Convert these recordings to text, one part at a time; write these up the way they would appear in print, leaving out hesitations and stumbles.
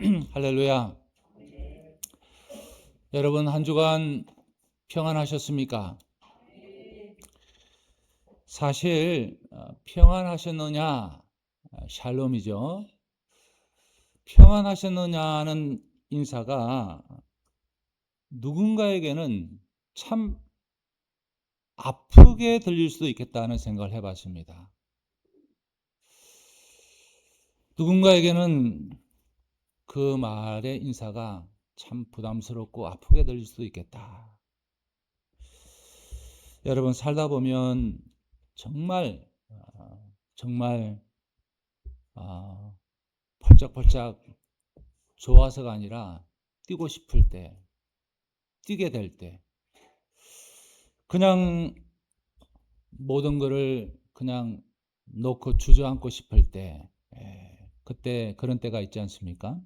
할렐루야. 여러분 한 주간 평안하셨습니까? 사실 평안하셨느냐, 샬롬이죠. 평안하셨느냐는 인사가 누군가에게는 참 아프게 들릴 수도 있겠다는 생각을 해봤습니다. 누군가에게는 그 말의 인사가 참 부담스럽고 아프게 들릴 수도 있겠다. 여러분 살다 보면 정말 정말 펄쩍펄쩍 좋아서가 아니라 뛰고 싶을 때, 뛰게 될 때, 그냥 모든 것을 그냥 놓고 주저앉고 싶을 때, 그때 그런 때가 있지 않습니까?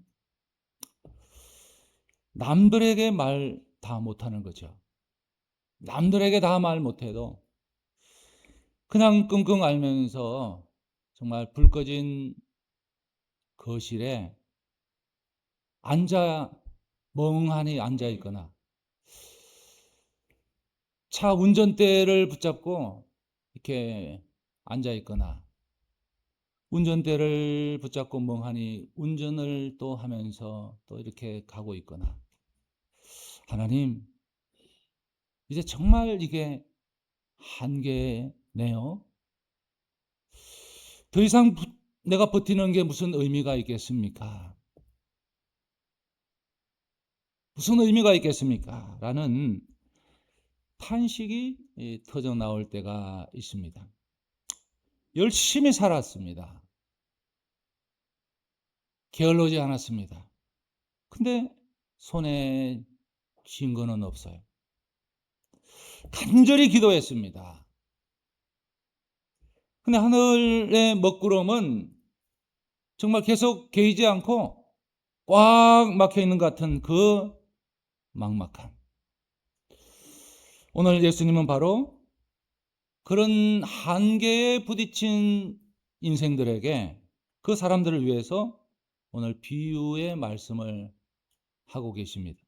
남들에게 말 다 못하는 거죠. 남들에게 다 말 못해도 그냥 끙끙 앓면서 정말 불 꺼진 거실에 멍하니 앉아 있거나 차 운전대를 붙잡고 이렇게 앉아 있거나 운전대를 붙잡고 멍하니 운전을 또 하면서 또 이렇게 가고 있거나, 하나님, 이제 정말 이게 한계네요. 더 이상 내가 버티는 게 무슨 의미가 있겠습니까? 무슨 의미가 있겠습니까? 라는 탄식이 터져 나올 때가 있습니다. 열심히 살았습니다. 게을르지 않았습니다. 근데 손에 쥔 거는 없어요. 간절히 기도했습니다. 근데 하늘의 먹구름은 정말 계속 개이지 않고 꽉 막혀 있는 것 같은 그 막막함. 오늘 예수님은 바로 그런 한계에 부딪힌 인생들에게, 그 사람들을 위해서 오늘 비유의 말씀을 하고 계십니다.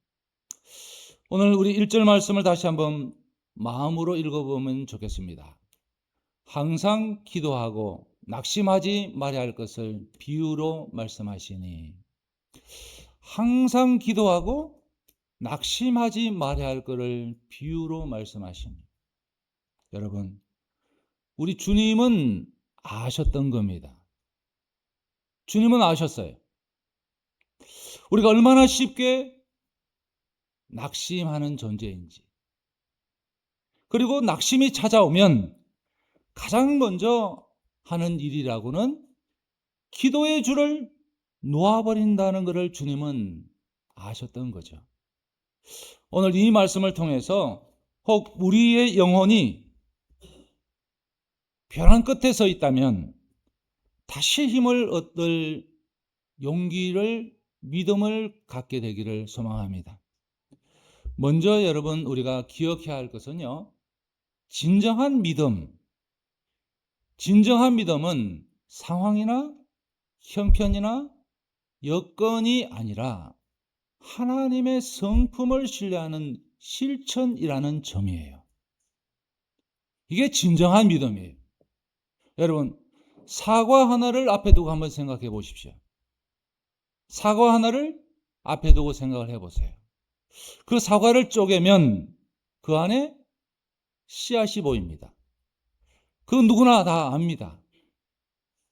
오늘 우리 1절 말씀을 다시 한번 마음으로 읽어보면 좋겠습니다. 항상 기도하고 낙심하지 말아야 할 것을 비유로 말씀하시니, 항상 기도하고 낙심하지 말아야 할 것을 비유로 말씀하시니, 여러분, 우리 주님은 아셨던 겁니다. 주님은 아셨어요. 우리가 얼마나 쉽게 낙심하는 존재인지, 그리고 낙심이 찾아오면 가장 먼저 하는 일이라고는 기도의 줄을 놓아버린다는 것을 주님은 아셨던 거죠. 오늘 이 말씀을 통해서 혹 우리의 영혼이 벼랑 끝에 서 있다면 다시 힘을 얻을 용기를, 믿음을 갖게 되기를 소망합니다. 먼저 여러분 우리가 기억해야 할 것은요, 진정한 믿음은 상황이나 형편이나 여건이 아니라 하나님의 성품을 신뢰하는 실천이라는 점이에요. 이게 진정한 믿음이에요. 여러분, 사과 하나를 앞에 두고 한번 생각해 보십시오. 사과 하나를 앞에 두고 생각을 해보세요. 그 사과를 쪼개면 그 안에 씨앗이 보입니다. 그 누구나 다 압니다.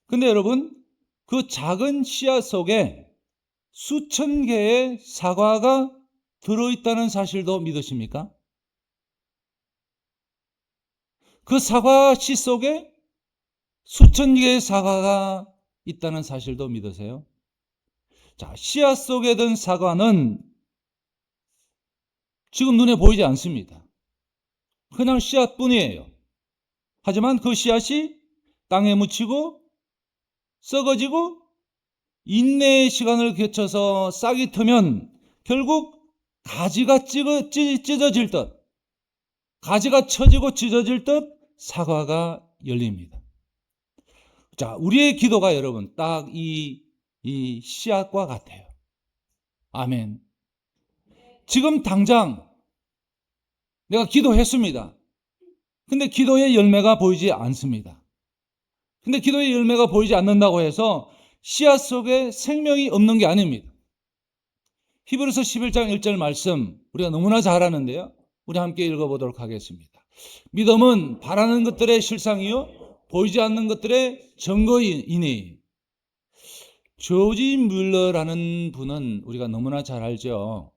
근데 여러분, 그 작은 씨앗 속에 수천 개의 사과가 들어있다는 사실도 믿으십니까? 그 사과 씨 속에 수천 개의 사과가 있다는 사실도 믿으세요? 자, 씨앗 속에 든 사과는 지금 눈에 보이지 않습니다. 그냥 씨앗뿐이에요. 하지만 그 씨앗이 땅에 묻히고 썩어지고 인내의 시간을 거쳐서 싹이 트면 결국 가지가 찢어질 듯, 가지가 처지고 찢어질 듯 사과가 열립니다. 자, 우리의 기도가 여러분 딱 이 씨앗과 같아요. 아멘. 지금 당장 내가 기도했습니다. 근데 기도의 열매가 보이지 않습니다. 근데 기도의 열매가 보이지 않는다고 해서 씨앗 속에 생명이 없는 게 아닙니다. 히브리서 11장 1절 말씀 우리가 너무나 잘 아는데요. 우리 함께 읽어보도록 하겠습니다. 믿음은 바라는 것들의 실상이요 보이지 않는 것들의 증거이니. 조지 뮬러라는 분은 우리가 너무나 잘 알죠.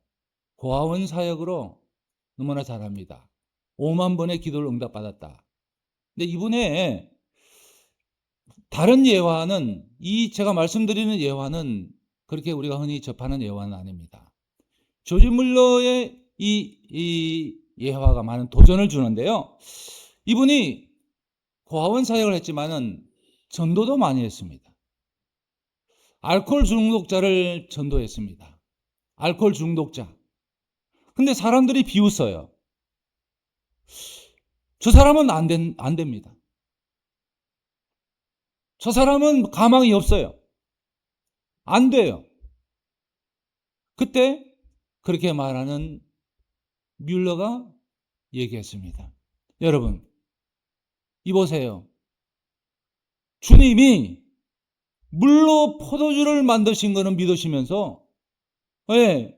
고아원 사역으로 너무나 잘 합니다. 5만 번의 기도를 응답받았다. 근데 이분의 다른 예화는, 제가 말씀드리는 예화는 그렇게 우리가 흔히 접하는 예화는 아닙니다. 조지 뮬러의 이 예화가 많은 도전을 주는데요. 이분이 고아원 사역을 했지만은 전도도 많이 했습니다. 알코올 중독자를 전도했습니다. 알코올 중독자. 근데 사람들이 비웃어요. 저 사람은 안 됩니다. 저 사람은 가망이 없어요. 안 돼요. 그때 그렇게 말하는 뮬러가 얘기했습니다. 여러분, 이보세요. 주님이 물로 포도주를 만드신 거는 믿으시면서 왜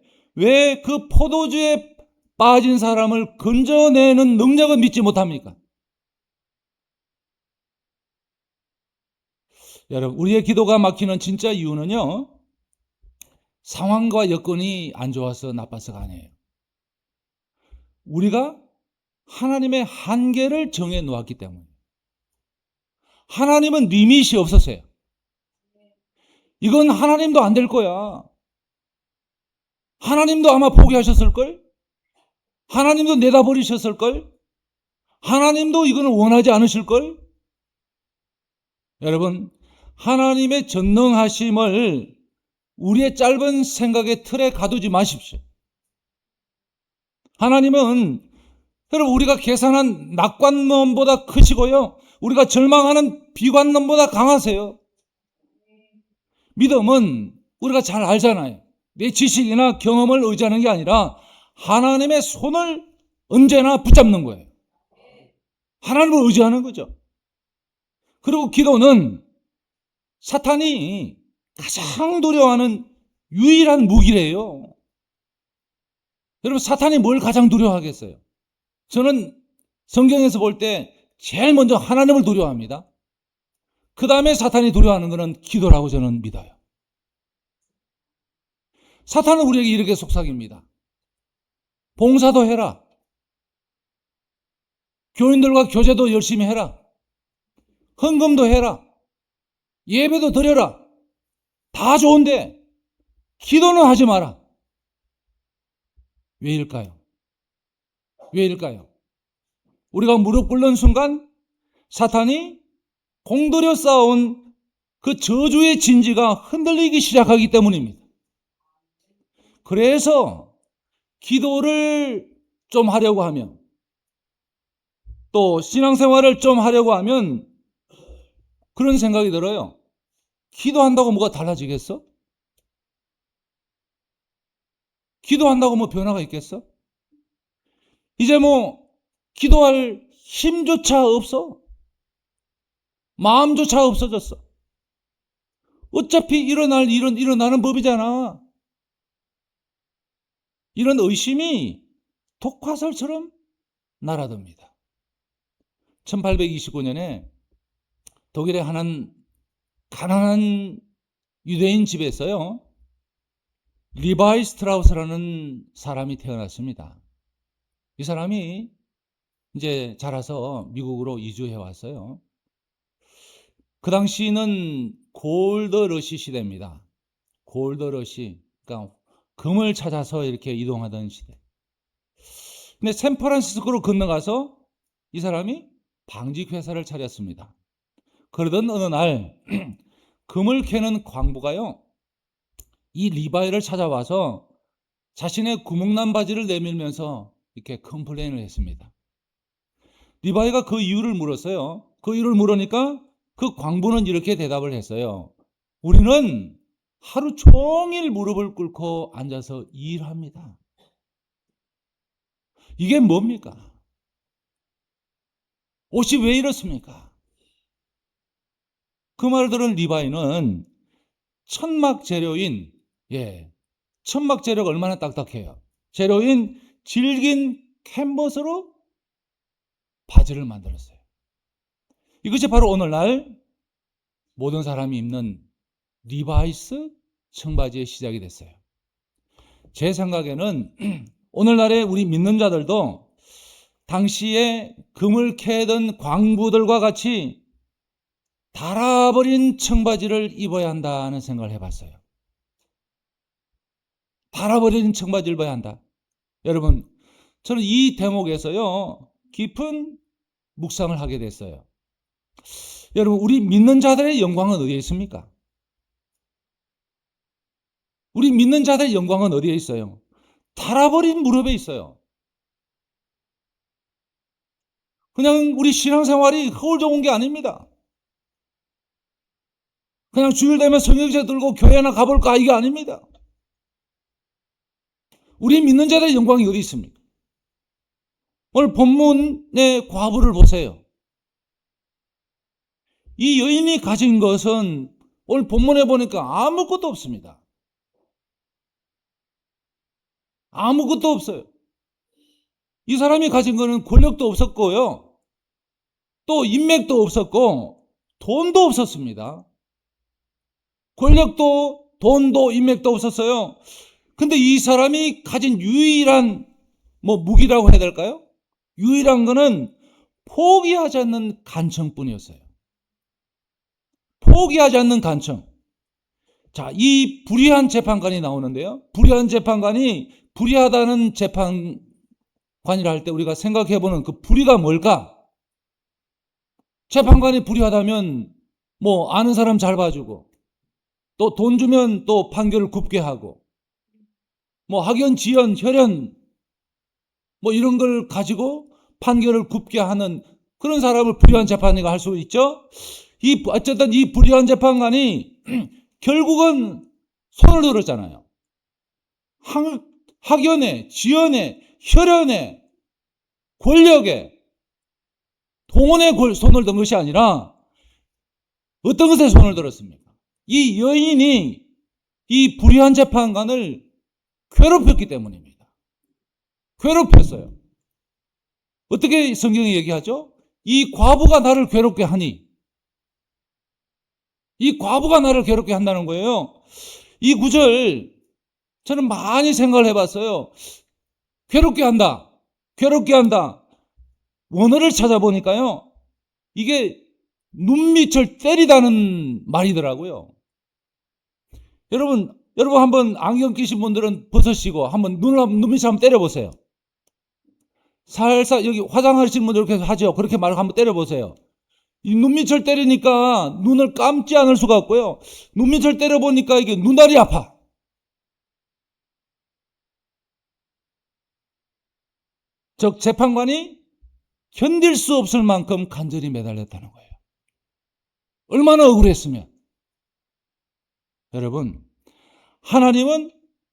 그 포도주에 빠진 사람을 건져내는 능력은 믿지 못합니까? 여러분, 우리의 기도가 막히는 진짜 이유는요, 상황과 여건이 안 좋아서 나빠서가 아니에요. 우리가 하나님의 한계를 정해 놓았기 때문에. 하나님은 리밋이 없었어요. 이건 하나님도 안 될 거야. 하나님도 아마 포기하셨을걸? 하나님도 내다버리셨을걸? 하나님도 이거는 원하지 않으실걸? 여러분, 하나님의 전능하심을 우리의 짧은 생각의 틀에 가두지 마십시오. 하나님은 여러분 우리가 계산한 낙관론보다 크시고요. 우리가 절망하는 비관론보다 강하세요. 믿음은 우리가 잘 알잖아요. 내 지식이나 경험을 의지하는 게 아니라 하나님의 손을 언제나 붙잡는 거예요. 하나님을 의지하는 거죠. 그리고 기도는 사탄이 가장 두려워하는 유일한 무기래요. 여러분, 사탄이 뭘 가장 두려워하겠어요? 저는 성경에서 볼 때 제일 먼저 하나님을 두려워합니다. 그 다음에 사탄이 두려워하는 것은 기도라고 저는 믿어요. 사탄은 우리에게 이렇게 속삭입니다. 봉사도 해라. 교인들과 교제도 열심히 해라. 헌금도 해라. 예배도 드려라. 다 좋은데 기도는 하지 마라. 왜일까요? 왜일까요? 우리가 무릎 꿇는 순간 사탄이 공들여 쌓아온 그 저주의 진지가 흔들리기 시작하기 때문입니다. 그래서 기도를 좀 하려고 하면, 또 신앙생활을 좀 하려고 하면 그런 생각이 들어요. 기도한다고 뭐가 달라지겠어? 기도한다고 뭐 변화가 있겠어? 이제 뭐 기도할 힘조차 없어. 마음조차 없어졌어. 어차피 일어날 일은 일어나는 법이잖아. 이런 의심이 독화살처럼 날아듭니다. 1829년에 독일의 한 가난한 유대인 집에서요, 리바이 스트라우스라는 사람이 태어났습니다. 이 사람이 이제 자라서 미국으로 이주해 왔어요. 그 당시는 골드러시 시대입니다. 골드러시, 그러니까 금을 찾아서 이렇게 이동하던 시대. 근데 샌프란시스코로 건너가서 이 사람이 방직 회사를 차렸습니다. 그러던 어느 날 금을 캐는 광부가요, 이 리바이를 찾아와서 자신의 구멍난 바지를 내밀면서 이렇게 컴플레인을 했습니다. 리바이가 그 이유를 물었어요. 그 이유를 물으니까 그 광부는 이렇게 대답을 했어요. 우리는 하루 종일 무릎을 꿇고 앉아서 일합니다. 이게 뭡니까? 옷이 왜 이렇습니까? 그 말을 들은 리바이는 천막 재료인, 천막 재료가 얼마나 딱딱해요. 재료인 질긴 캔버스로 바지를 만들었어요. 이것이 바로 오늘날 모든 사람이 입는 리바이스 청바지의 시작이 됐어요. 제 생각에는 오늘날의 우리 믿는 자들도 당시에 금을 캐던 광부들과 같이 닳아버린 청바지를 입어야 한다는 생각을 해봤어요. 닳아버린 청바지를 입어야 한다. 여러분, 저는 이 대목에서요, 깊은 묵상을 하게 됐어요. 여러분, 우리 믿는 자들의 영광은 어디에 있습니까? 우리 믿는 자들의 영광은 어디에 있어요? 닳아버린 무릎에 있어요. 그냥 우리 신앙생활이 허울 좋은 게 아닙니다. 그냥 주일 되면 성경책 들고 교회나 가볼까 이게 아닙니다. 우리 믿는 자들의 영광이 어디 있습니까? 오늘 본문의 과부를 보세요. 이 여인이 가진 것은 오늘 본문에 보니까 아무것도 없습니다. 아무것도 없어요. 이 사람이 가진 것은 권력도 없었고요. 또 인맥도 없었고 돈도 없었습니다. 권력도 돈도 인맥도 없었어요. 근데 이 사람이 가진 유일한 무기라고 해야 될까요? 유일한 거는 포기하지 않는 간청뿐이었어요. 포기하지 않는 간청. 자, 이 불의한 재판관이 나오는데요. 불의한 재판관이 불의하다는 재판관이라 할 때 우리가 생각해보는 그 불의가 뭘까? 재판관이 불의하다면 아는 사람 잘 봐주고 또 돈 주면 또 판결을 굽게 하고 학연, 지연, 혈연 이런 걸 가지고 판결을 굽게 하는 그런 사람을 불의한 재판이가 할 수 있죠. 어쨌든 이 불의한 재판관이 결국은 손을 들었잖아요. 학연에, 지연에, 혈연에, 권력에, 동원에 손을 든 것이 아니라 어떤 것에 손을 들었습니까? 이 여인이 이 불의한 재판관을 괴롭혔기 때문입니다. 괴롭혔어요. 어떻게 성경이 얘기하죠? 이 과부가 나를 괴롭게 하니. 이 과부가 나를 괴롭게 한다는 거예요. 이 구절 저는 많이 생각을 해봤어요. 괴롭게 한다. 괴롭게 한다. 원어를 찾아보니까요. 이게 눈밑을 때리다는 말이더라고요. 여러분 한번 안경 끼신 분들은 벗으시고 한번 눈밑을 한번 때려보세요. 살살 여기 화장하시는 분들 그렇게 하죠. 그렇게 말을 한번 때려보세요. 이 눈밑을 때리니까 눈을 감지 않을 수가 없고요. 눈밑을 때려보니까 이게 눈알이 아파. 즉 재판관이 견딜 수 없을 만큼 간절히 매달렸다는 거예요. 얼마나 억울했으면. 여러분, 하나님은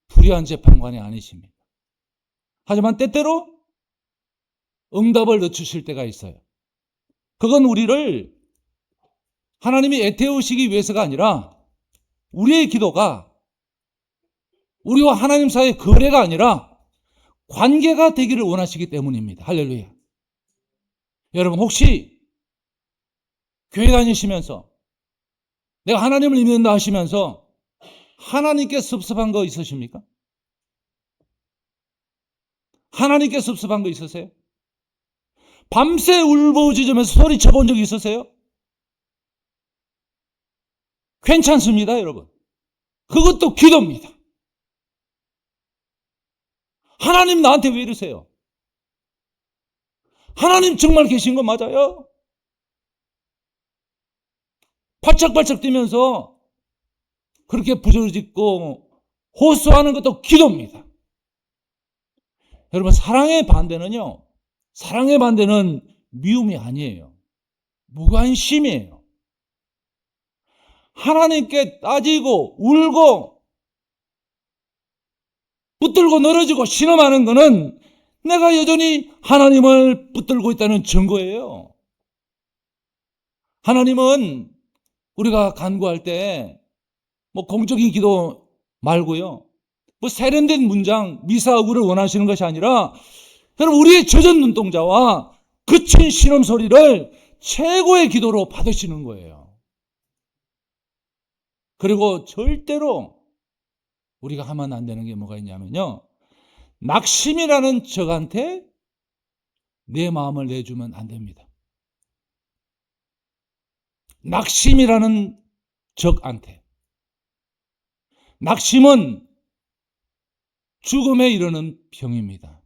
불의한 재판관이 아니십니다. 하지만 때때로 응답을 늦추실 때가 있어요. 그건 우리를 하나님이 애태우시기 위해서가 아니라 우리의 기도가 우리와 하나님 사이의 거래가 아니라 관계가 되기를 원하시기 때문입니다. 할렐루야. 여러분 혹시 교회 다니시면서 내가 하나님을 믿는다 하시면서 하나님께 섭섭한 거 있으십니까? 하나님께 섭섭한 거 있으세요? 밤새 울부짖으면서 소리쳐 본 적 있으세요? 괜찮습니다, 여러분. 그것도 기도입니다. 하나님 나한테 왜 이러세요? 하나님 정말 계신 거 맞아요? 발짝발짝 뛰면서 그렇게 부르짖고 호소하는 것도 기도입니다. 여러분 사랑의 반대는요. 사랑의 반대는 미움이 아니에요. 무관심이에요. 하나님께 따지고 울고 붙들고 늘어지고 신음하는 것은 내가 여전히 하나님을 붙들고 있다는 증거예요. 하나님은 우리가 간구할 때 공적인 기도 말고요, 세련된 문장, 미사구를 원하시는 것이 아니라 여러분, 우리의 젖은 눈동자와 그친 신음 소리를 최고의 기도로 받으시는 거예요. 그리고 절대로 우리가 하면 안 되는 게 뭐가 있냐면요, 낙심이라는 적한테 내 마음을 내주면 안 됩니다. 낙심이라는 적한테. 낙심은 죽음에 이르는 병입니다.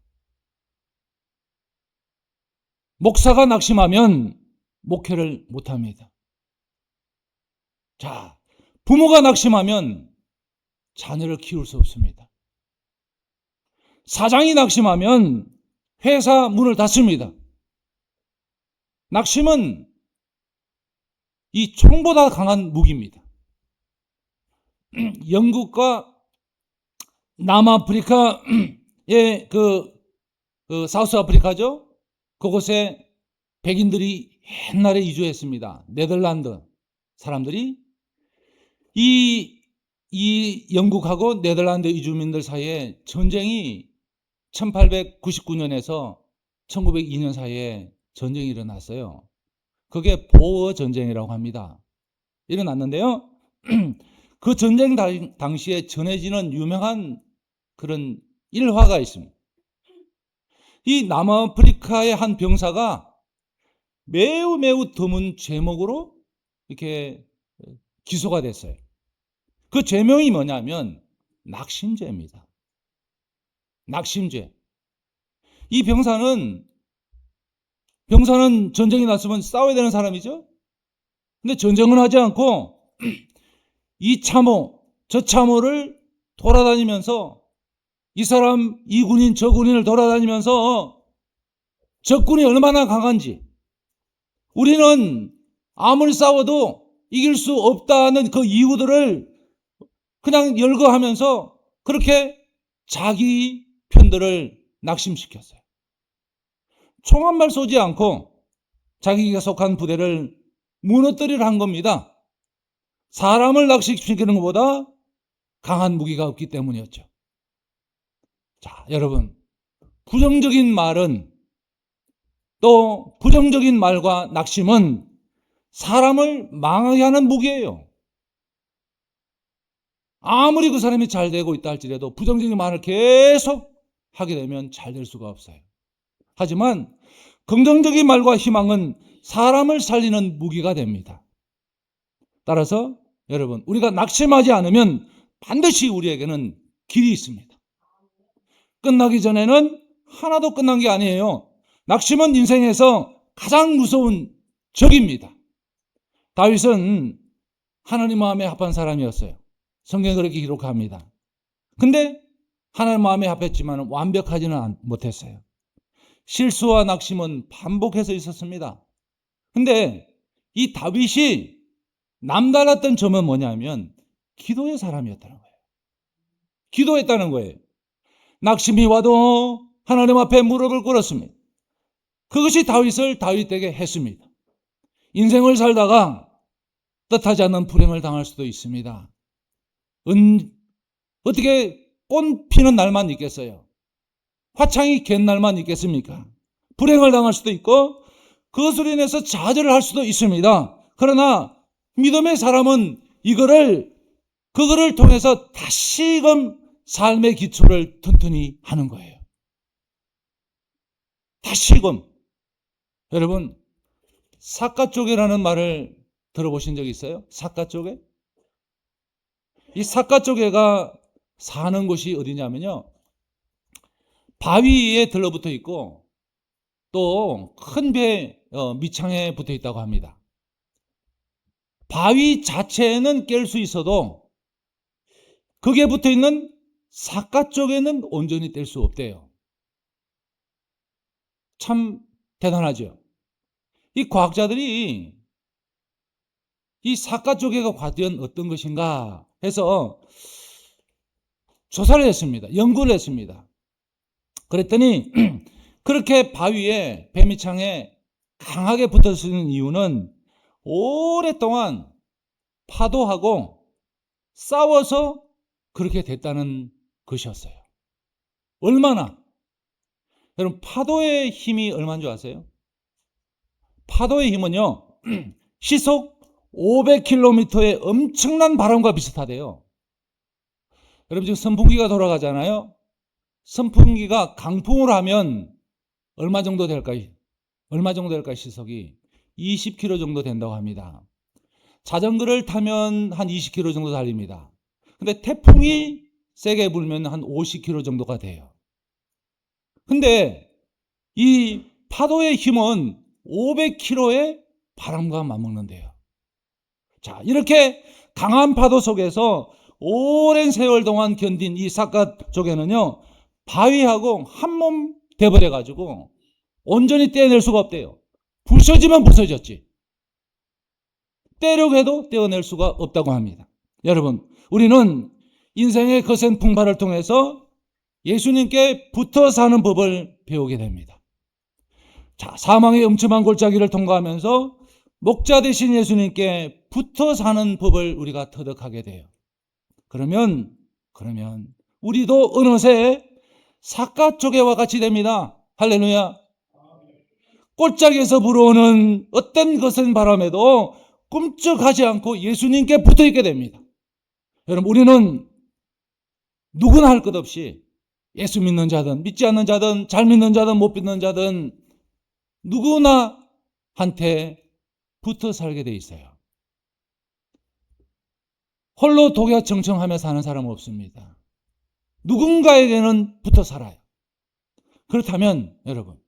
목사가 낙심하면 목회를 못합니다. 자, 부모가 낙심하면 자녀를 키울 수 없습니다. 사장이 낙심하면 회사 문을 닫습니다. 낙심은 이 총보다 강한 무기입니다. 영국과 남아프리카의 사우스 아프리카죠. 그곳에 백인들이 옛날에 이주했습니다. 네덜란드 사람들이 이 영국하고 네덜란드 이주민들 사이에 전쟁이 1899년에서 1902년 사이에 전쟁이 일어났어요. 그게 보어 전쟁이라고 합니다. 일어났는데요. 그 전쟁 당시에 전해지는 유명한 그런 일화가 있습니다. 이 남아프리카의 한 병사가 매우 드문 죄목으로 이렇게 기소가 됐어요. 그 죄명이 뭐냐면 낙심죄입니다. 낙심죄. 이 병사는 전쟁이 났으면 싸워야 되는 사람이죠. 근데 전쟁은 하지 않고 이 참호, 저 참호를 돌아다니면서 이 군인, 저 군인을 돌아다니면서 적군이 얼마나 강한지, 우리는 아무리 싸워도 이길 수 없다는 그 이유들을 그냥 열거하면서 그렇게 자기 편들을 낙심시켰어요. 총 한 발 쏘지 않고 자기가 속한 부대를 무너뜨리려 한 겁니다. 사람을 낙심시키는 것보다 강한 무기가 없기 때문이었죠. 자, 여러분, 부정적인 말은, 또 부정적인 말과 낙심은 사람을 망하게 하는 무기예요. 아무리 그 사람이 잘 되고 있다 할지라도 부정적인 말을 계속 하게 되면 잘 될 수가 없어요. 하지만 긍정적인 말과 희망은 사람을 살리는 무기가 됩니다. 따라서 여러분, 우리가 낙심하지 않으면 반드시 우리에게는 길이 있습니다. 끝나기 전에는 하나도 끝난 게 아니에요. 낙심은 인생에서 가장 무서운 적입니다. 다윗은 하나님 마음에 합한 사람이었어요. 성경에 그렇게 기록합니다. 근데 하나님 마음에 합했지만 완벽하지는 못했어요. 실수와 낙심은 반복해서 있었습니다. 근데 이 다윗이 남달랐던 점은 뭐냐면 기도의 사람이었다는 거예요. 기도했다는 거예요. 낙심이 와도 하나님 앞에 무릎을 꿇었습니다. 그것이 다윗을 다윗되게 했습니다. 인생을 살다가 뜻하지 않는 불행을 당할 수도 있습니다. 어떻게 꽃 피는 날만 있겠어요? 화창이 갠 날만 있겠습니까? 불행을 당할 수도 있고 그것으로 인해서 좌절을 할 수도 있습니다. 그러나 믿음의 사람은 그거를 통해서 다시금 삶의 기초를 튼튼히 하는 거예요. 다시금. 여러분, 삿갓조개라는 말을 들어보신 적 있어요? 삿갓조개? 이 삿갓조개가 사는 곳이 어디냐면요, 바위에 들러붙어 있고 또 큰 배 밑창에 붙어 있다고 합니다. 바위 자체는 깰 수 있어도 거기에 붙어 있는 삿갓조개는 온전히 뗄 수 없대요. 참 대단하죠. 이 과학자들이 이 사카조개가 과연 어떤 것인가 해서 조사를 했습니다. 연구를 했습니다. 그랬더니 그렇게 바위에 배미창에 강하게 붙어있는 이유는 오랫동안 파도하고 싸워서 그렇게 됐다는 것이었어요. 얼마나? 여러분, 파도의 힘이 얼마인 줄 아세요? 파도의 힘은요, 시속 500km의 엄청난 바람과 비슷하대요. 여러분, 지금 선풍기가 돌아가잖아요. 선풍기가 강풍을 하면 얼마 정도 될까요? 얼마 정도 될까요? 시속이 20km 정도 된다고 합니다. 자전거를 타면 한 20km 정도 달립니다. 근데 태풍이 세게 불면 한 50km 정도가 돼요. 근데 이 파도의 힘은 500km의 바람과 맞먹는데요. 자, 이렇게 강한 파도 속에서 오랜 세월 동안 견딘 이 사카조개는요, 바위하고 한몸 돼버려가지고 온전히 떼어낼 수가 없대요. 부서지면 부서졌지. 떼려고 해도 떼어낼 수가 없다고 합니다. 여러분, 우리는 인생의 거센 풍파를 통해서 예수님께 붙어 사는 법을 배우게 됩니다. 자, 사망의 엄청난 골짜기를 통과하면서 목자 되신 예수님께 붙어 사는 법을 우리가 터득하게 돼요. 그러면 우리도 어느새 사카조개와 같이 됩니다. 할렐루야. 골짜기에서 불어오는 어떤 거센 바람에도 꿈쩍하지 않고 예수님께 붙어있게 됩니다. 여러분, 우리는 누구나 할 것 없이 예수 믿는 자든 믿지 않는 자든 잘 믿는 자든 못 믿는 자든 누구나 한테 붙어 살게 돼 있어요. 홀로 독야청청하며 사는 사람은 없습니다. 누군가에게는 붙어 살아요. 그렇다면 여러분,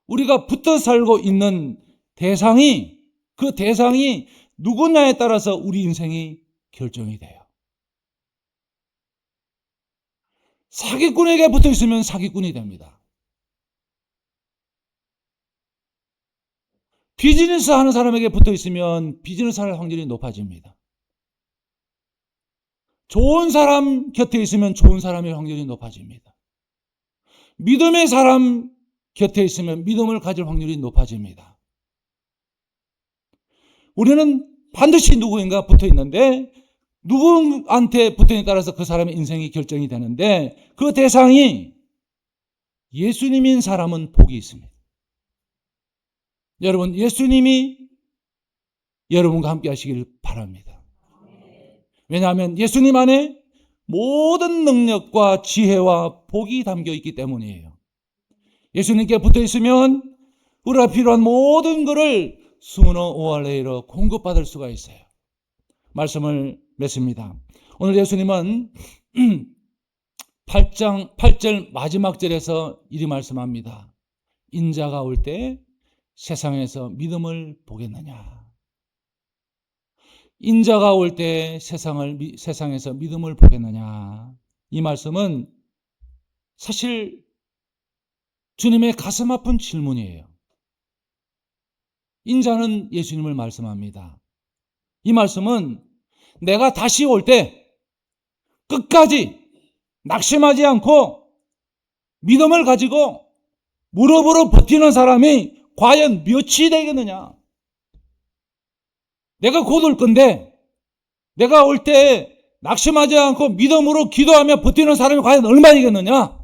우리가 붙어 살고 있는 대상이, 그 대상이 누구냐에 따라서 우리 인생이 결정이 돼요. 사기꾼에게 붙어 있으면 사기꾼이 됩니다. 비즈니스 하는 사람에게 붙어 있으면 비즈니스 할 확률이 높아집니다. 좋은 사람 곁에 있으면 좋은 사람의 확률이 높아집니다. 믿음의 사람 곁에 있으면 믿음을 가질 확률이 높아집니다. 우리는 반드시 누구인가 붙어 있는데 누구한테 붙어 있느냐에 따라서 그 사람의 인생이 결정이 되는데 그 대상이 예수님인 사람은 복이 있습니다. 여러분, 예수님이 여러분과 함께 하시길 바랍니다. 왜냐하면 예수님 안에 모든 능력과 지혜와 복이 담겨 있기 때문이에요. 예수님께 붙어 있으면 우리가 필요한 모든 것을 수너 오알레이로 공급받을 수가 있어요. 말씀을 맺습니다. 오늘 예수님은 8절 마지막 절에서 이리 말씀합니다. 인자가 올 때 세상에서 믿음을 보겠느냐. 인자가 올 때 세상에서 믿음을 보겠느냐. 이 말씀은 사실 주님의 가슴 아픈 질문이에요. 인자는 예수님을 말씀합니다. 이 말씀은 내가 다시 올 때 끝까지 낙심하지 않고 믿음을 가지고 무릎으로 버티는 사람이 과연 몇이 되겠느냐. 내가 곧 올 건데 내가 올 때 낙심하지 않고 믿음으로 기도하며 버티는 사람이 과연 얼마이겠느냐.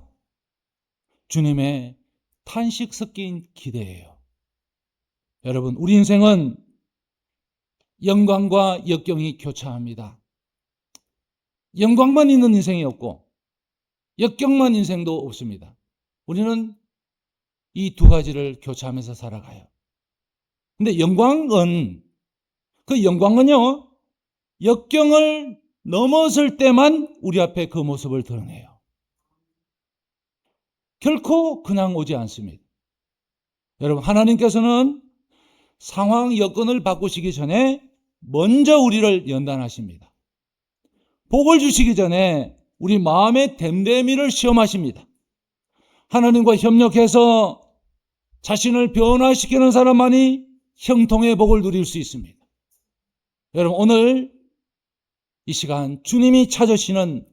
주님의 탄식 섞인 기대예요. 여러분, 우리 인생은 영광과 역경이 교차합니다. 영광만 있는 인생이 없고 역경만 인생도 없습니다. 우리는 이 두 가지를 교차하면서 살아가요. 근데 영광은요, 역경을 넘었을 때만 우리 앞에 그 모습을 드러내요. 결코 그냥 오지 않습니다. 여러분, 하나님께서는 상황 여건을 바꾸시기 전에 먼저 우리를 연단하십니다. 복을 주시기 전에 우리 마음의 됨됨이를 시험하십니다. 하나님과 협력해서 자신을 변화시키는 사람만이 형통의 복을 누릴 수 있습니다. 여러분, 오늘 이 시간 주님이 찾으시는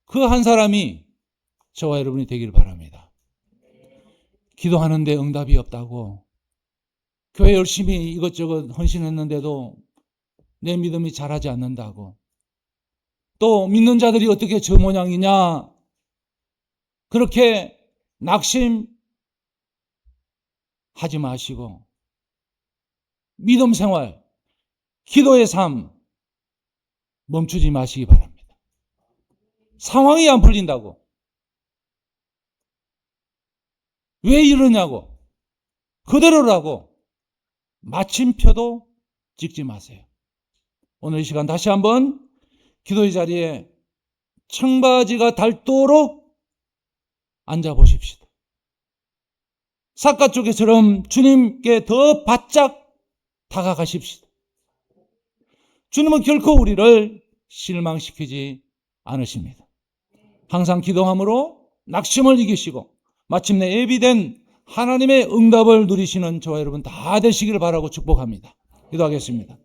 그 한 사람이 저와 여러분이 되길 바랍니다. 기도하는데 응답이 없다고, 교회 열심히 이것저것 헌신했는데도 내 믿음이 자라지 않는다고, 또 믿는 자들이 어떻게 저 모양이냐, 그렇게 낙심하지 마시고 믿음 생활, 기도의 삶 멈추지 마시기 바랍니다. 상황이 안 풀린다고, 왜 이러냐고, 그대로라고 마침표도 찍지 마세요. 오늘 이 시간 다시 한번 기도의 자리에 청바지가 닳도록 앉아보십시다. 삿갓조개처럼 주님께 더 바짝 다가가십시다. 주님은 결코 우리를 실망시키지 않으십니다. 항상 기도함으로 낙심을 이기시고 마침내 예비된 하나님의 응답을 누리시는 저와 여러분 다 되시기를 바라고 축복합니다. 기도하겠습니다.